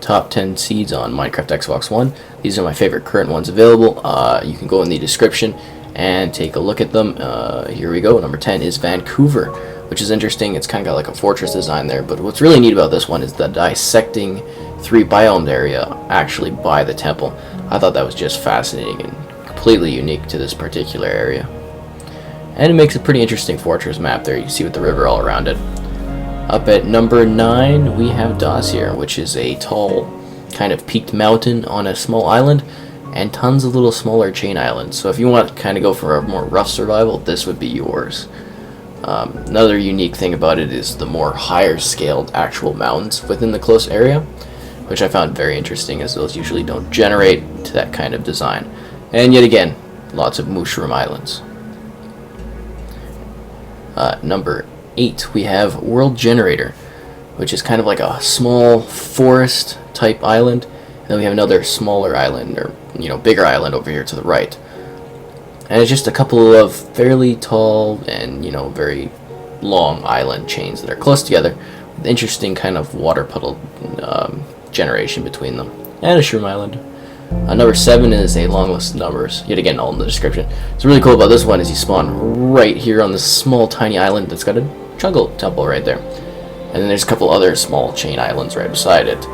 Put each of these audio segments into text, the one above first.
top 10 seeds on Minecraft XboxOne. These are my favorite current ones available. You can go in the description and take a look at them. Here we go. Number 10 is Vancouver, which is interesting. It's kind of got like a fortress design there, but what's really neat about this one is the dissecting 3 biomes area actually by the temple. I thought that was just fascinating and completely unique to this particular area. And it makes a pretty interesting fortress map there. You see with the river all around it. Up at number 9, we have Dossier, which is a tall, kind of peaked mountain on a small island, and tons of little smaller chain islands. So if you want to kind of go for a more rough survival, this would be yours. Another unique thing about it is the more higher scaled actual mountains within the close area, which I found very interesting, as those usually don't generate to that kind of design. And yet again, lots of mushroom islands. Number 8, we have WorldGenerator, which is kind of like a small forest type island. And then we have another smaller island, or bigger island over here to the right. And it's just a couple of fairly tall and very long island chains that are close together, with interesting kind of water puddle generation between them, and a shroom island. Number 7 is a long list of numbers, yet again all in the description. What's really cool about this one is you spawn right here on this small tiny island that's got a jungle temple right there, and then there's a couple other small chain islands right beside it.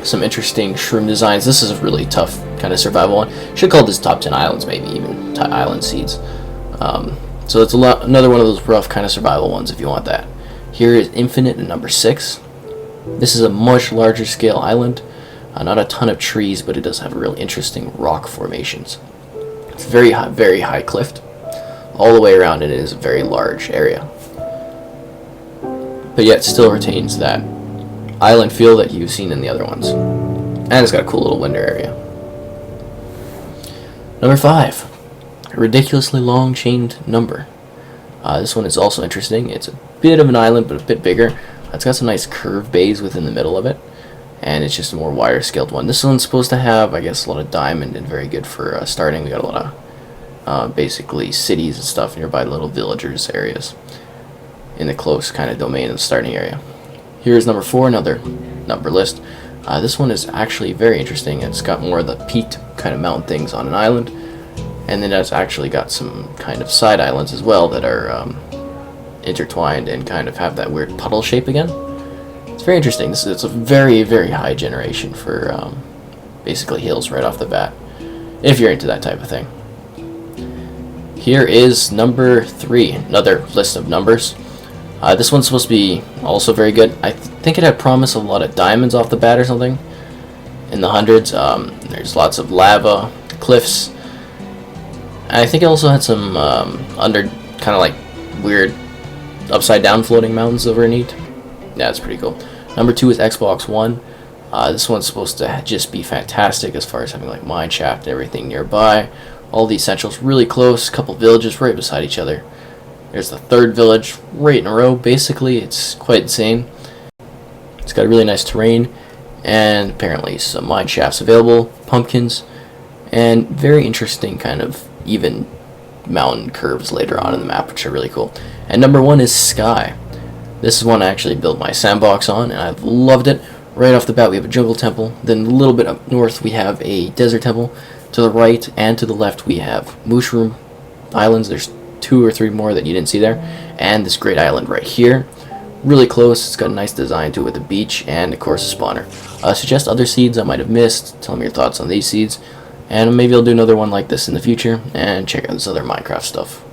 Some interesting shroom designs. This is a really tough kind of survival one. Should call this top 10 islands, maybe even island seeds. So it's another one of those rough kind of survival ones if you want that. Here is Infinite at number 6. This is a much larger scale island. Not a ton of trees, but it does have really interesting rock formations. It's very high cliff. All the way around it is a very large area, but yet still retains that island feel that you've seen in the other ones. And it's got a cool little winter area. Number 5, a ridiculously long chained number. This one is also interesting. It's a bit of an island, but a bit bigger. It's got some nice curved bays within the middle of it, and it's just a more wider scaled one. This one's supposed to have, I guess, a lot of diamond, and very good for starting. We got a lot of basically cities and stuff nearby, little villagers areas in the close kind of domain of the starting area. Here's number 4, another number list. This one is actually very interesting. It's got more of the peaked kind of mountain things on an island, and then it's actually got some kind of side islands as well that are intertwined and kind of have that weird puddle shape again. It's very interesting. It's a very high generation for basically hills right off the bat, if you're into that type of thing. Here is number 3, another list of numbers. This one's supposed to be also very good. I think it had promise of a lot of diamonds off the bat or something, in the hundreds. There's lots of lava, cliffs, and I think it also had some under kind of like weird upside down floating mountains overneath. Yeah, it's pretty cool. Number 2 is XboxOne. This one's supposed to just be fantastic as far as having like mine shaft and everything nearby. All the essentials really close, a couple villages right beside each other. There's the 3rd village right in a row. Basically, it's quite insane. It's got a really nice terrain, and apparently some mine shafts available, pumpkins, and very interesting kind of even mountain curves later on in the map, which are really cool. And number 1 is Sky. This is one I actually built my sandbox on, and I've loved it. Right off the bat, we have a jungle temple. Then a little bit up north, we have a desert temple. To the right and to the left, we have mushroom islands. There's 2 or 3 more that you didn't see there. And this great island right here. Really close. It's got a nice design to it with a beach and, of course, a spawner. Suggest other seeds I might have missed. Tell me your thoughts on these seeds. And maybe I'll do another one like this in the future. And check out this other Minecraft stuff.